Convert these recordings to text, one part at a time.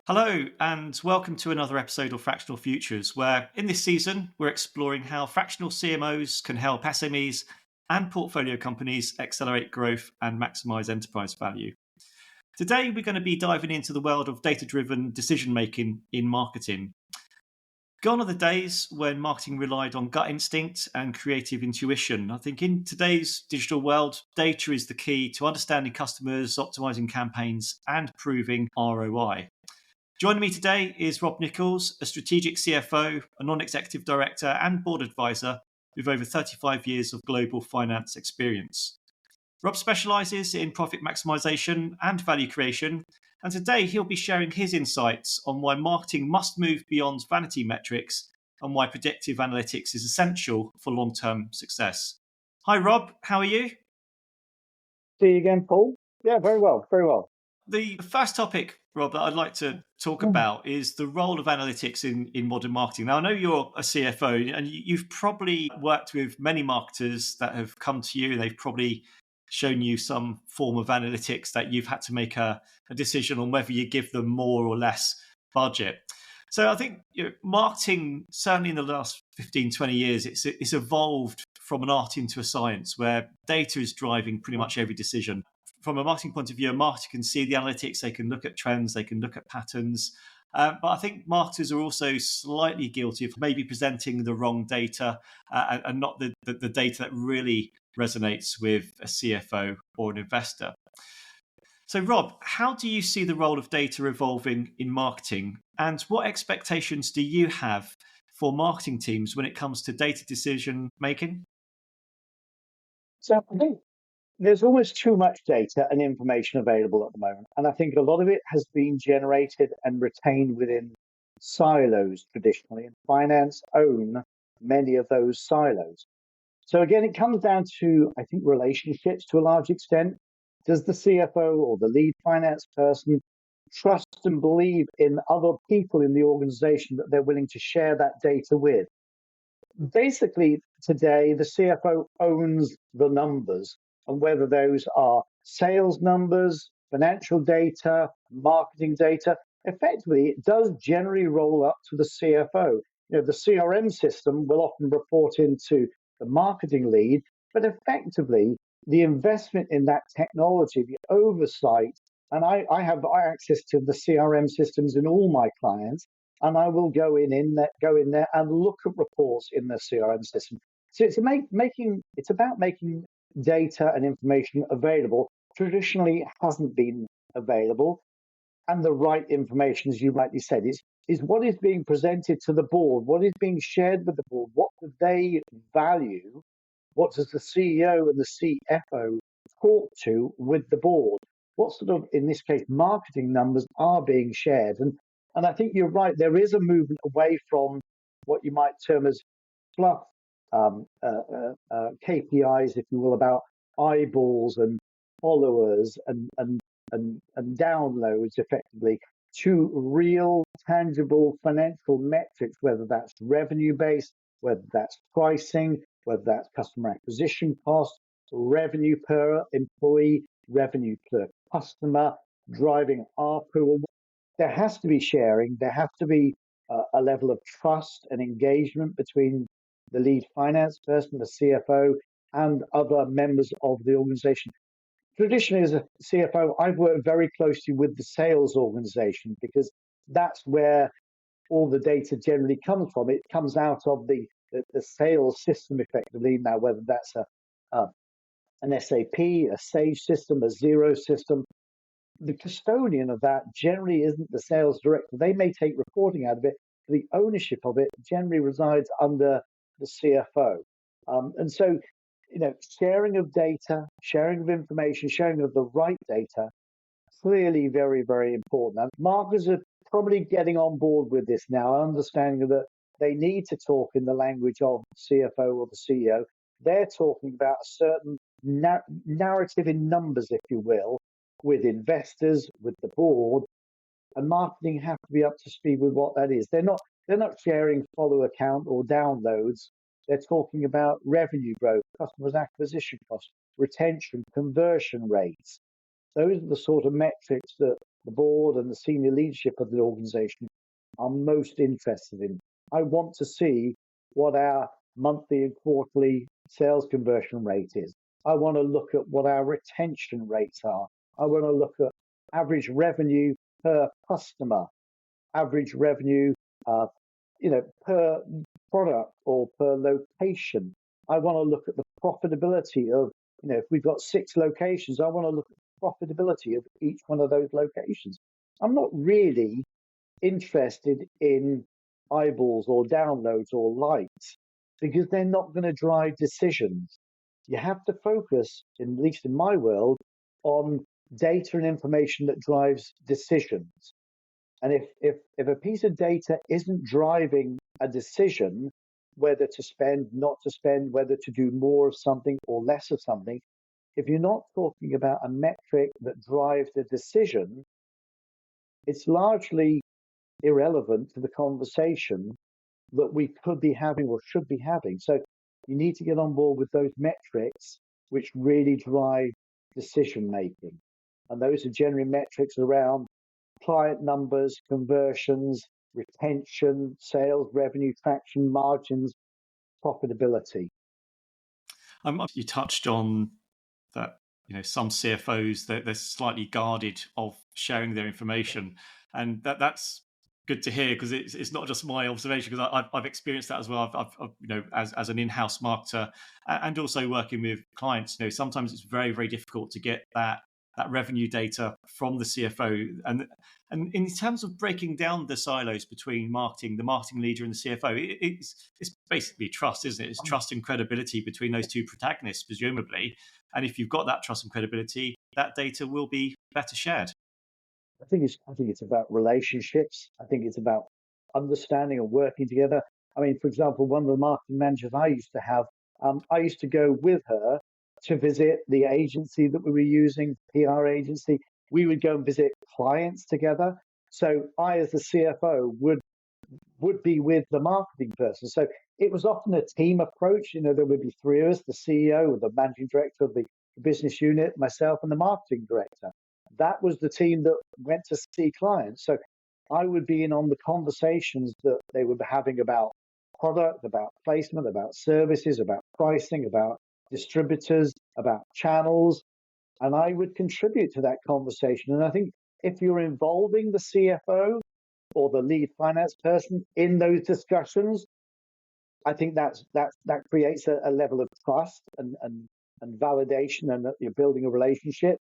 Hello, and welcome to another episode of Fractional Futures, where in this season we're exploring how fractional CMOs can help SMEs and portfolio companies accelerate growth and maximize enterprise value. Today, we're going to be diving into the world of data driven decision making in marketing. Gone are the days when marketing relied on gut instinct and creative intuition. I think in today's digital world, data is the key to understanding customers, optimizing campaigns, and proving ROI. Joining me today is Rob Nicholls, a strategic CFO, a non-executive director and board advisor with over 35 years of global finance experience. Rob specialises in profit maximisation and value creation, and today he'll be sharing his insights on why marketing must move beyond vanity metrics and why predictive analytics is essential for long-term success. Hi Rob, how are you? See you again, Paul. Yeah, very well, very well. The first topic, Rob, that I'd like to talk about is the role of analytics in modern marketing. Now, I know you're a CFO and you've probably worked with many marketers that have come to you and they've probably shown you some form of analytics that you've had to make a decision on whether you give them more or less budget. So I think marketing, certainly in the last 15, 20 years, it's evolved from an art into a science where data is driving pretty much every decision. From a marketing point of view, a marketer can see the analytics, they can look at trends, they can look at patterns. But I think marketers are also slightly guilty of maybe presenting the wrong data and not the data that really resonates with a CFO or an investor. So, Rob, how do you see the role of data evolving in marketing? And what expectations do you have for marketing teams when it comes to data decision making? So I think there's almost too much data and information available at the moment. And I think a lot of it has been generated and retained within silos traditionally, and finance own many of those silos. So again, it comes down to, I think, relationships to a large extent. Does the CFO or the lead finance person trust and believe in other people in the organization that they're willing to share that data with? Basically, today, the CFO owns the numbers, and whether those are sales numbers, financial data, marketing data, effectively, it does generally roll up to the CFO. The CRM system will often report into the marketing lead, but effectively, the investment in that technology, the oversight, and I have access to the CRM systems in all my clients, and I will go in there and look at reports in the CRM system. So it's about making data and information available. Traditionally, it hasn't been available, and the right information, as you rightly said, is what is being presented to the board, what is being shared with the board, what do they value, what does the CEO and the CFO talk to with the board, what sort of, in this case, marketing numbers are being shared. And I think you're right, there is a movement away from what you might term as fluff KPIs, if you will, about eyeballs and followers and downloads effectively, to real tangible financial metrics, whether that's revenue based, whether that's pricing, whether that's customer acquisition cost, revenue per employee, revenue per customer, driving ARPU. There has to be sharing. There has to be a level of trust and engagement between the lead finance person, the CFO, and other members of the organization. Traditionally, as a CFO, I've worked very closely with the sales organization because that's where all the data generally comes from. It comes out of the sales system effectively. Now, whether that's an SAP, a Sage system, a Xero system, the custodian of that generally isn't the sales director. They may take reporting out of it, but the ownership of it generally resides under the CFO. And so, sharing of data, sharing of information, sharing of the right data, clearly very, very important. And marketers are probably getting on board with this now, understanding that they need to talk in the language of the CFO or the CEO. They're talking about a certain narrative in numbers, if you will, with investors, with the board, and marketing have to be up to speed with what that is. They're not sharing follow account or downloads. They're talking about revenue growth, customers acquisition costs, retention, conversion rates. Those are the sort of metrics that the board and the senior leadership of the organization are most interested in. I want to see what our monthly and quarterly sales conversion rate is. I want to look at what our retention rates are. I want to look at average revenue per customer, average revenue, per product or per location. I want to look at the profitability of, if we've got 6 locations, I want to look at the profitability of each one of those locations. I'm not really interested in eyeballs or downloads or likes because they're not going to drive decisions. You have to focus, at least in my world, on data and information that drives decisions. And if a piece of data isn't driving a decision, whether to spend, not to spend, whether to do more of something or less of something, if you're not talking about a metric that drives the decision, it's largely irrelevant to the conversation that we could be having or should be having. So you need to get on board with those metrics which really drive decision making. And those are generally metrics around client numbers, conversions, retention, sales, revenue, traction, margins, profitability. You touched on that, some CFOs, they're slightly guarded of sharing their information. And that's good to hear, because it's not just my observation, because I've experienced that as well. I've as an in-house marketer and also working with clients, sometimes it's very, very difficult to get that revenue data from the CFO. And in terms of breaking down the silos between marketing, the marketing leader and the CFO, it's basically trust, isn't it? It's trust and credibility between those two protagonists, presumably. And if you've got that trust and credibility, that data will be better shared. I think it's about relationships. I think it's about understanding and working together. I mean, for example, one of the marketing managers I used to have, I used to go with her to visit the agency that we were using, PR agency. We would go and visit clients together. So I, as the CFO, would be with the marketing person. So it was often a team approach. There would be 3 of us: the CEO, the managing director of the business unit, myself, and the marketing director. That was the team that went to see clients. So I would be in on the conversations that they were having about product, about placement, about services, about pricing, about distributors, about channels. And I would contribute to that conversation. And I think if you're involving the CFO or the lead finance person in those discussions, I think that creates a level of trust and validation, and that you're building a relationship.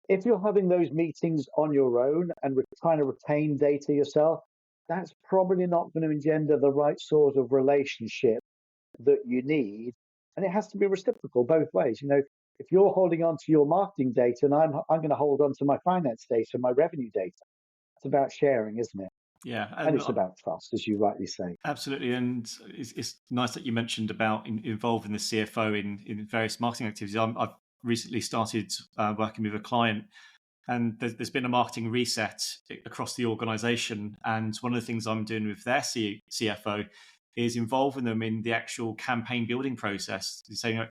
If you're having those meetings on your own and trying to retain data yourself, that's probably not going to engender the right sort of relationship that you need. And it has to be reciprocal both ways. If you're holding on to your marketing data and I'm going to hold on to my finance data, my revenue data, it's about sharing, isn't it? Yeah. And it's about trust, as you rightly say. Absolutely. And it's nice that you mentioned about involving the CFO in various marketing activities. I've recently started working with a client, and there's been a marketing reset across the organization. And one of the things I'm doing with their CFO is involving them in the actual campaign building process. Saying,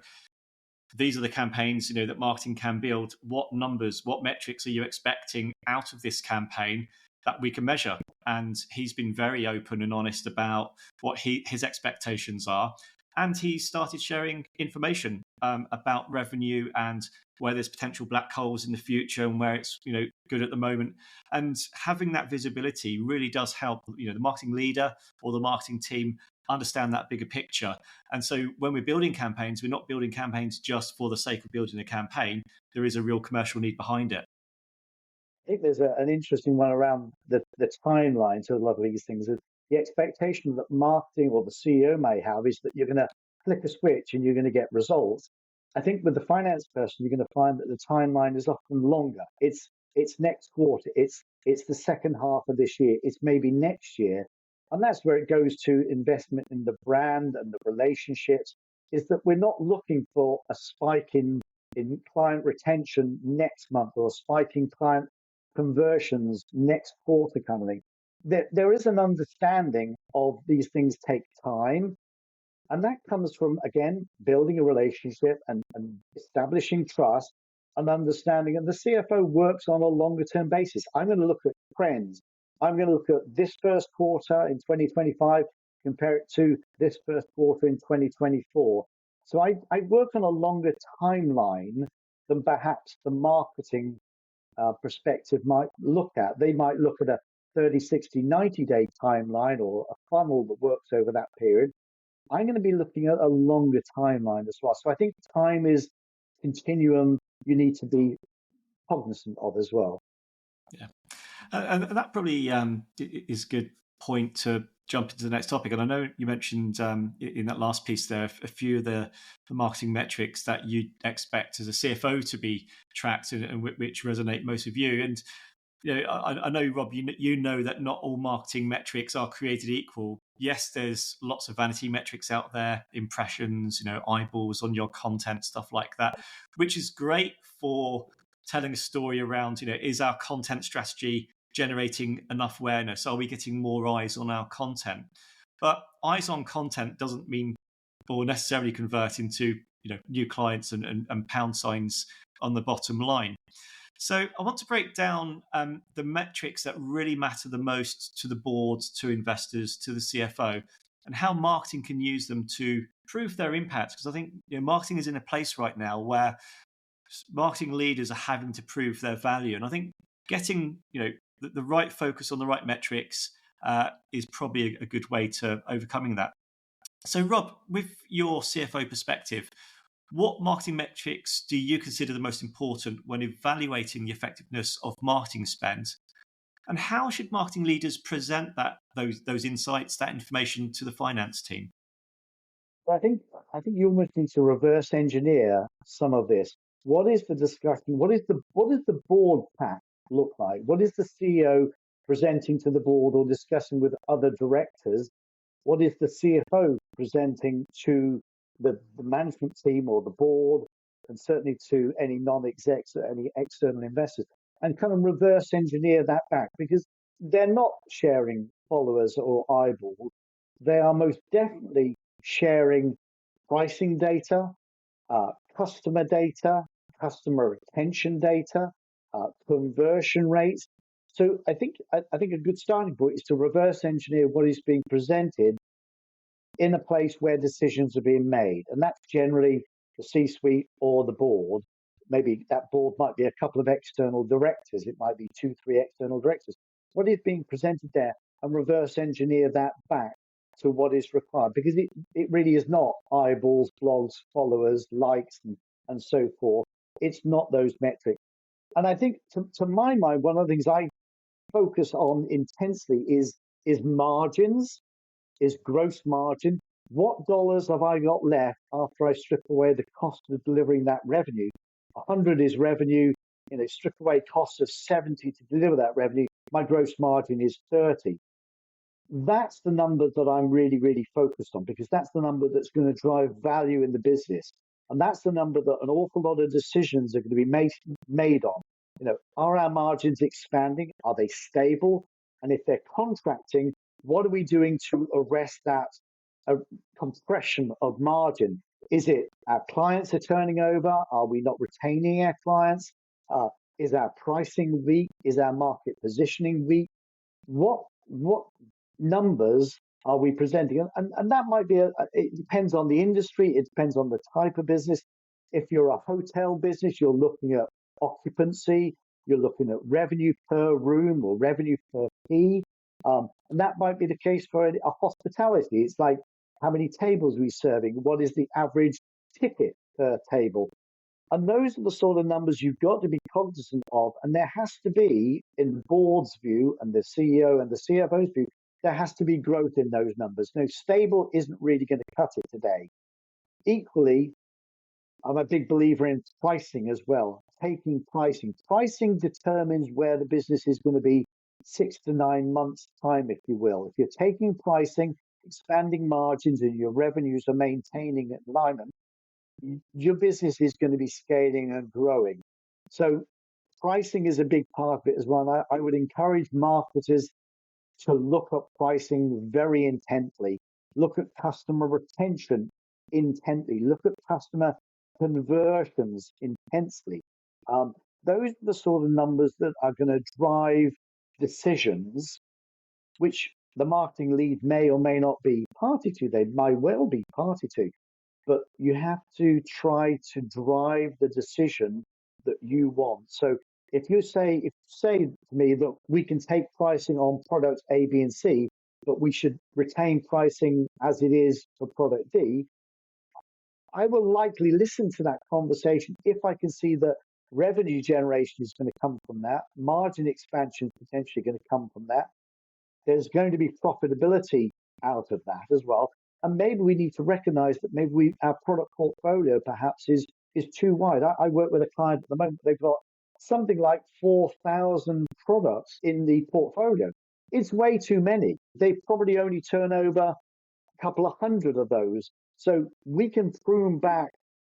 these are the campaigns, that marketing can build. What numbers, what metrics are you expecting out of this campaign that we can measure? And he's been very open and honest about what his expectations are. And he started sharing information about revenue and where there's potential black holes in the future and where it's good at the moment. And having that visibility really does help the marketing leader or the marketing team understand that bigger picture. And so when we're building campaigns, we're not building campaigns just for the sake of building a campaign. There is a real commercial need behind it. I think there's an interesting one around the timeline to a lot of these things. The expectation that marketing or the CEO may have is that you're going to flick a switch and you're going to get results. I think with the finance person, you're going to find that the timeline is often longer. It's next quarter. It's the second half of this year. It's maybe next year. And that's where it goes to investment in the brand and the relationships, is that we're not looking for a spike in client retention next month or a spike in client conversions next quarter kind of thing. There is an understanding of these things take time. And that comes from, again, building a relationship and establishing trust. an understanding, and the CFO works on a longer term basis. I'm going to look at trends. I'm going to look at this first quarter in 2025, compare it to this first quarter in 2024. So I work on a longer timeline than perhaps the marketing perspective might look at. They might look at a 30, 60, 90-day timeline or a funnel that works over that period. I'm going to be looking at a longer timeline as well. So I think time is continuum you need to be cognizant of as well. Yeah, and that probably is a good point to jump into the next topic. And I know you mentioned in that last piece there a few of the marketing metrics that you'd expect as a CFO to be tracked and which resonate most with you. And I know, Rob, you know that not all marketing metrics are created equal. Yes, there's lots of vanity metrics out there, impressions, eyeballs on your content, stuff like that, which is great for telling a story around, is our content strategy generating enough awareness? Are we getting more eyes on our content? But eyes on content doesn't mean or necessarily convert into new clients and pound signs on the bottom line. So I want to break down the metrics that really matter the most to the board, to investors, to the CFO, and how marketing can use them to prove their impact. Because I think marketing is in a place right now where marketing leaders are having to prove their value. And I think getting the right focus on the right metrics is probably a good way to overcoming that. So Rob, with your CFO perspective, what marketing metrics do you consider the most important when evaluating the effectiveness of marketing spend? And how should marketing leaders present those insights, that information to the finance team? I think you almost need to reverse engineer some of this. What is the discussion? What does the board pack look like? What is the CEO presenting to the board or discussing with other directors? What is the CFO presenting to the management team or the board, and certainly to any non-execs or any external investors, and kind of reverse engineer that back, because they're not sharing followers or eyeballs. They are most definitely sharing pricing data, customer data, customer retention data, conversion rates. So I think a good starting point is to reverse engineer what is being presented in a place where decisions are being made. And that's generally the C-suite or the board. Maybe that board might be a couple of external directors. It might be 2, 3 external directors. What is being presented there, and reverse engineer that back to what is required, because it really is not eyeballs, blogs, followers, likes, and so forth. It's not those metrics. And I think to my mind, one of the things I focus on intensely is margins, is gross margin. What dollars have I got left after I strip away the cost of delivering that revenue? 100 is revenue, strip away costs of 70 to deliver that revenue. My gross margin is 30. That's the number that I'm really, really focused on, because that's the number that's going to drive value in the business. And that's the number that an awful lot of decisions are going to be made on. Are our margins expanding? Are they stable? And if they're contracting, what are we doing to arrest that compression of margin? Is it our clients are turning over? Are we not retaining our clients? Is our pricing weak? Is our market positioning weak? What numbers are we presenting? And that might be it depends on the industry. It depends on the type of business. If you're a hotel business, you're looking at occupancy. You're looking at revenue per room or revenue per key. And that might be the case for a hospitality. It's like, how many tables are we serving? What is the average ticket per table? And those are the sort of numbers you've got to be cognizant of. And there has to be, in the board's view and the CEO and the CFO's view, there has to be growth in those numbers. Stable isn't really going to cut it today. Equally, I'm a big believer in pricing as well. Taking pricing. Pricing determines where the business is going to be 6 to 9 months' time, if you will. If you're taking pricing, expanding margins, and your revenues are maintaining alignment, your business is going to be scaling and growing. So pricing is a big part of it as well. I would encourage marketers to look at pricing very intently. Look at customer retention intently. Look at customer conversions intensely. Those are the sort of numbers that are going to drive decisions, which the marketing lead may or may not be party to. They might well be party to, but you have to try to drive the decision that you want. So if you say to me that we can take pricing on product A, B, and C, but we should retain pricing as it is for product D, I will likely listen to that conversation if I can see that revenue generation is going to come from that, margin expansion is potentially going to come from that. There's going to be profitability out of that as well. And maybe we need to recognize that maybe our product portfolio perhaps is too wide. I work with a client at the moment, they've got something like 4,000 products in the portfolio. It's way too many. They probably only turn over a couple of hundred of those. So we can prune back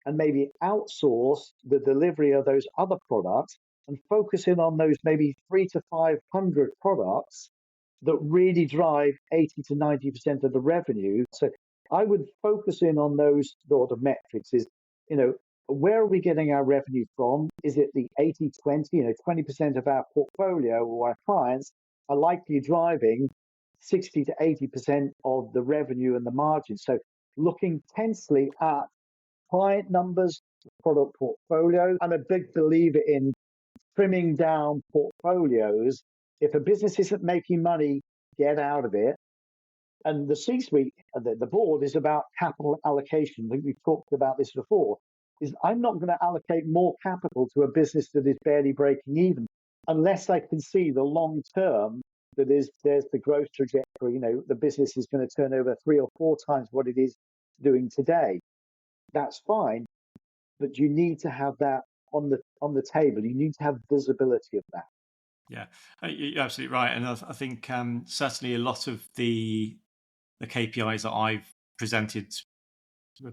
and maybe outsource the delivery of those other products and focus in on those maybe 300 to 500 products that really drive 80 to 90% of the revenue. So I would focus in on those sort of metrics is, where are we getting our revenue from? Is it the 80-20, 20% of our portfolio or our clients are likely driving 60 to 80% of the revenue and the margin. So looking tensely at client numbers, product portfolio. I'm a big believer in trimming down portfolios. If a business isn't making money, get out of it. And the C-suite, the board, is about capital allocation. I think we've talked about this before. Is I'm not going to allocate more capital to a business that is barely breaking even, unless I can see the long term that there's the growth trajectory. The business is going to turn over 3 or 4 times what it is doing today. That's fine, but you need to have that on the table. You need to have visibility of that. Yeah, you're absolutely right. And I think certainly a lot of the KPIs that I've presented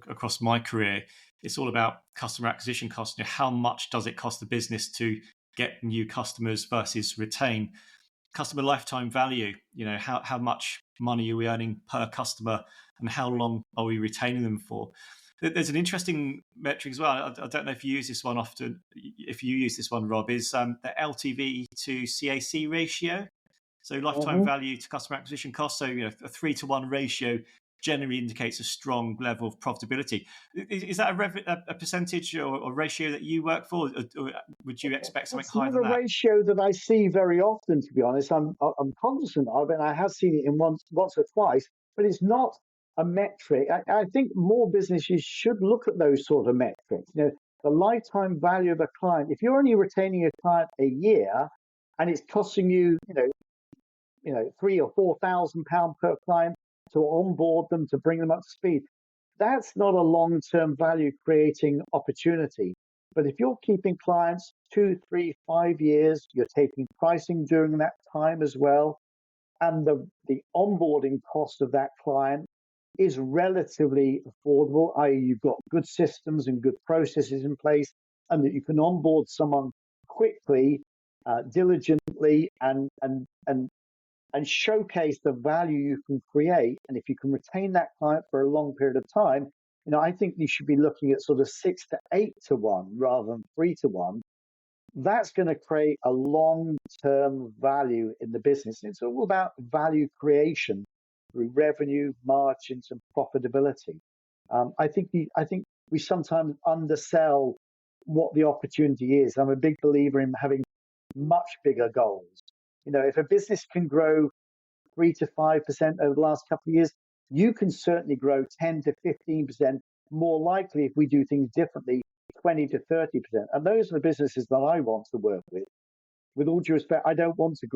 across my career, it's all about customer acquisition cost. How much does it cost the business to get new customers versus retain? Customer lifetime value, how much money are we earning per customer and how long are we retaining them for? There's an interesting metric as well. I don't know if you use this one often. If you use this one, Rob, is the LTV to CAC ratio. So lifetime value to customer acquisition cost. So a 3-to-1 ratio generally indicates a strong level of profitability. Is that a percentage or ratio that you work for, or would you expect something higher than that? It's not a ratio that I see very often, to be honest. I'm cognizant of it, and I have seen it in once or twice, but it's not a metric. I think more businesses should look at those sort of metrics. The lifetime value of a client. If you're only retaining a client a year, and it's costing you, £3,000 or £4,000 per client to onboard them, to bring them up to speed, that's not a long-term value creating opportunity. But if you're keeping clients 2, 3, 5 years, you're taking pricing during that time as well, and the onboarding cost of that client is relatively affordable, i.e. you've got good systems and good processes in place, and that you can onboard someone quickly, diligently, and showcase the value you can create. And if you can retain that client for a long period of time, I think you should be looking at sort of 6 to 8 to 1 rather than 3 to 1. That's going to create a long-term value in the business. It's all about value creation through revenue, margins, and profitability. I think we sometimes undersell what the opportunity is. I'm a big believer in having much bigger goals. If a business can grow 3 to 5% over the last couple of years, you can certainly grow 10 to 15%, more likely if we do things differently, 20 to 30%. And those are the businesses that I want to work with. With all due respect, I don't want to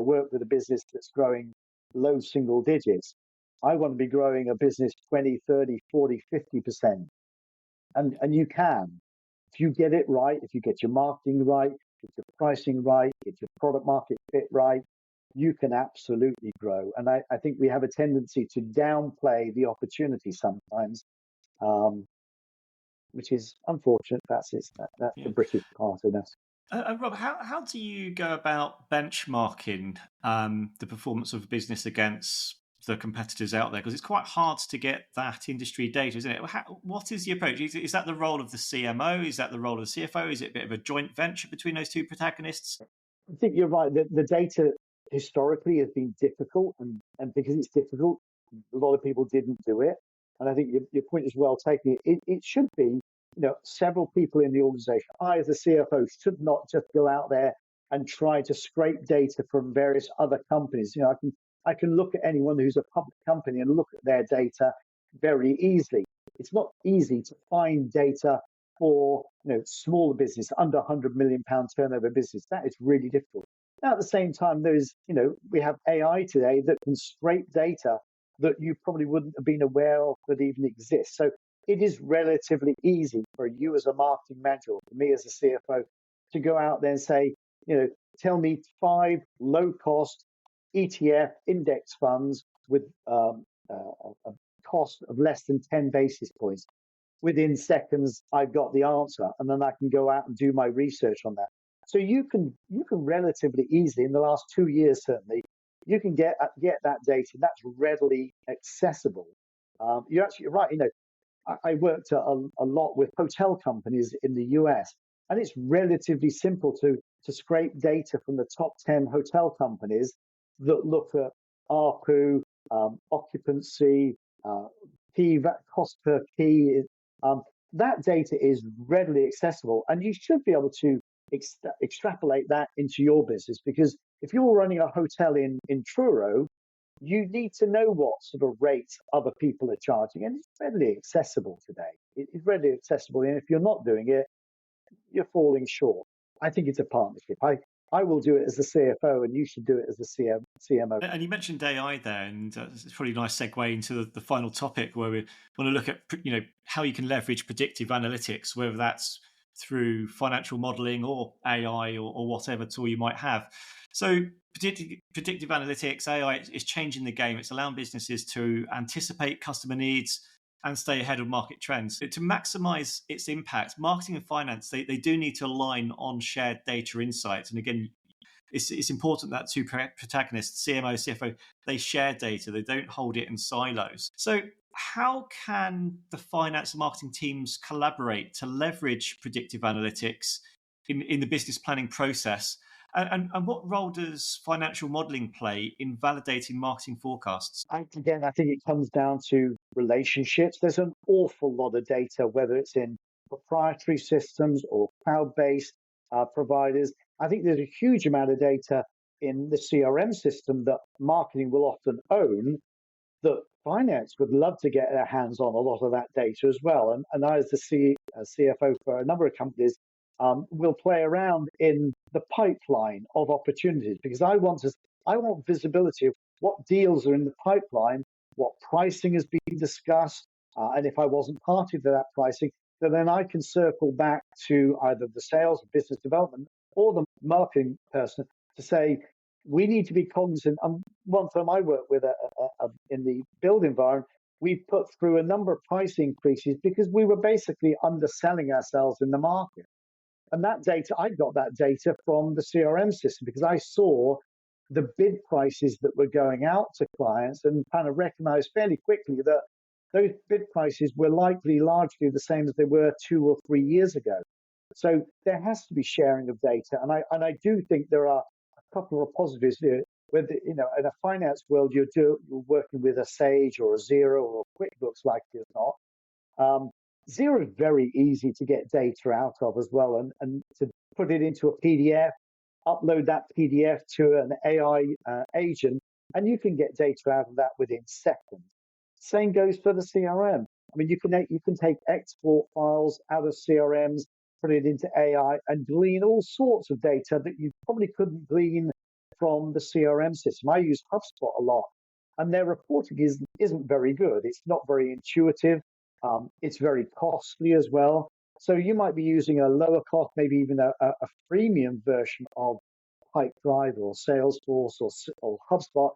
work with a business that's growing low single digits. I want to be growing a business 20, 30, 40, 50%. And you can. If you get it right, if you get your marketing right, get your pricing right, get your product market fit right, you can absolutely grow. And I think we have a tendency to downplay the opportunity sometimes, which is unfortunate. That's the British part of us. Rob, how do you go about benchmarking the performance of a business against the competitors out there? Because it's quite hard to get that industry data, isn't it? What is the approach? Is that the role of the CMO? Is that the role of the CFO? Is it a bit of a joint venture between those two protagonists? I think you're right. The data historically has been difficult, and because it's difficult, a lot of people didn't do it. And I think your point is well taken. It should be, several people in the organization. I, as a CFO, should not just go out there and try to scrape data from various other companies. I can look at anyone who's a public company and look at their data very easily. It's not easy to find data for smaller business, under £100 million turnover business. That is really difficult. Now, at the same time, we have AI today that can scrape data that you probably wouldn't have been aware of that even exists. So it is relatively easy for you as a marketing manager, or for me as a CFO, to go out there and say, tell me 5 low-cost ETF index funds with a cost of less than 10 basis points. Within seconds, I've got the answer, and then I can go out and do my research on that. So you can relatively easily, in the last 2 years certainly, you can get that data. That's readily accessible. You're absolutely right. I worked a lot with hotel companies in the US, and it's relatively simple to scrape data from the top 10 hotel companies that look at ARPU, occupancy, cost per key. That data is readily accessible, and you should be able to extrapolate that into your business, because if you're running a hotel in Truro, you need to know what sort of rates other people are charging, and it's readily accessible today. It's readily accessible, and if you're not doing it, you're falling short. I think it's a partnership. I will do it as the CFO, and you should do it as the CMO. And you mentioned AI there, and it's probably a nice segue into the final topic, where we want to look at how you can leverage predictive analytics, whether that's through financial modelling or AI or whatever tool you might have. So predictive analytics, AI, is changing the game. It's allowing businesses to anticipate customer needs and stay ahead of market trends. To maximise its impact, marketing and finance, they do need to align on shared data insights. And again, it's important that two protagonists, CMO, CFO, they share data. They don't hold it in silos. So how can the finance and marketing teams collaborate to leverage predictive analytics in the business planning process? And what role does financial modelling play in validating marketing forecasts? I think it comes down to relationships. There's an awful lot of data, whether it's in proprietary systems or cloud-based providers. I think there's a huge amount of data in the CRM system that marketing will often own, that finance would love to get their hands on a lot of that data as well. And I, as the CFO for a number of companies, will play around in the pipeline of opportunities, because I want visibility of what deals are in the pipeline, what pricing is being discussed, and if I wasn't party to that pricing, then I can circle back to either the sales or business development or the marketing person to say, we need to be cognizant. One firm I work with in the build environment, we put through a number of price increases because we were basically underselling ourselves in the market. And that data, I got that data from the CRM system because I saw the bid prices that were going out to clients and kind of recognized fairly quickly that those bid prices were largely the same as they were 2 or 3 years ago. So there has to be sharing of data. And I do think there are a couple of positives here. Whether, in a finance world, you're working with a Sage or a Xero or a QuickBooks, like it or not. Xero is very easy to get data out of as well, and to put it into a PDF, upload that PDF to an AI agent, and you can get data out of that within seconds. Same goes for the CRM. I mean, you can take export files out of CRMs, put it into AI, and glean all sorts of data that you probably couldn't glean from the CRM system. I use HubSpot a lot, and their reporting isn't very good. It's not very intuitive. It's very costly as well. So you might be using a lower cost, maybe even a freemium version of Pipedrive or Salesforce or HubSpot.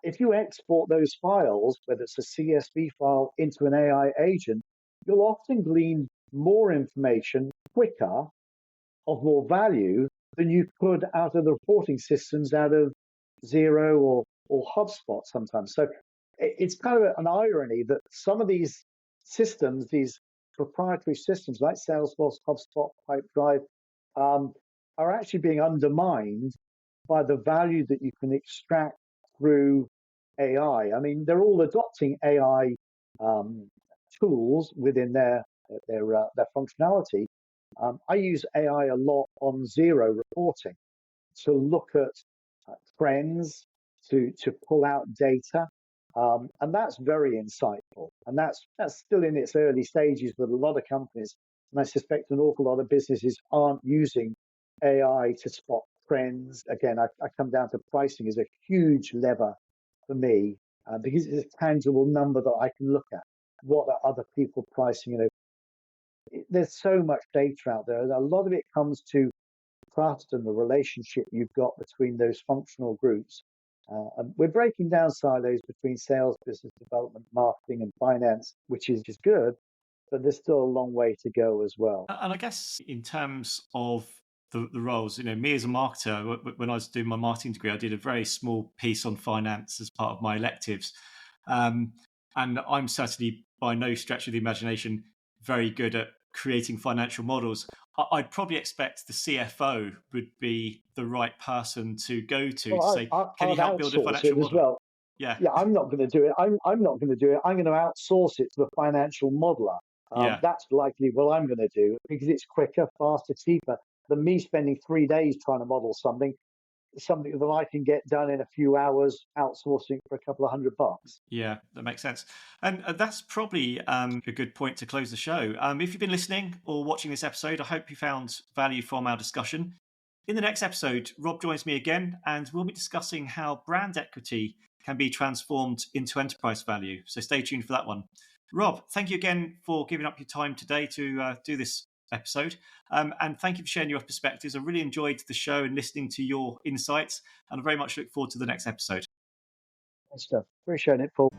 If you export those files, whether it's a CSV file, into an AI agent, you'll often glean more information quicker, of more value, than you could out of the reporting systems out of Xero or HubSpot sometimes. So it's kind of an irony that some of these systems, these proprietary systems like Salesforce, HubSpot, Pipedrive, um, are actually being undermined by the value that you can extract through AI. I mean, they're all adopting AI um, tools within their functionality. I use AI a lot on zero reporting to look at trends, to pull out data, and that's very insightful. And that's still in its early stages with a lot of companies. And I suspect an awful lot of businesses aren't using AI to spot trends. Again, I come down to pricing is a huge lever for me because it's a tangible number that I can look at. What are other people pricing? There's so much data out there. A lot of it comes to trust and the relationship you've got between those functional groups. And we're breaking down silos between sales, business development, marketing, and finance, which is good, but there's still a long way to go as well. And I guess in terms of the roles, me as a marketer, when I was doing my marketing degree, I did a very small piece on finance as part of my electives. And I'm certainly by no stretch of the imagination very good at creating financial models. I'd probably expect the CFO would be the right person to go to say, can you help build a financial model? Well. Yeah, I'm not going to do it. I'm not going to do it. I'm going to outsource it to the financial modeler. That's likely what I'm going to do because it's quicker, faster, cheaper than me spending 3 days trying to model something that I can get done in a few hours, outsourcing for a couple of $100. Yeah, that makes sense. And that's probably a good point to close the show. If you've been listening or watching this episode, I hope you found value from our discussion. In the next episode, Rob joins me again, and we'll be discussing how brand equity can be transformed into enterprise value. So stay tuned for that one. Rob, thank you again for giving up your time today to do this episode. And thank you for sharing your perspectives. I really enjoyed the show and listening to your insights, and I very much look forward to the next episode. Good stuff. Appreciate it, Paul.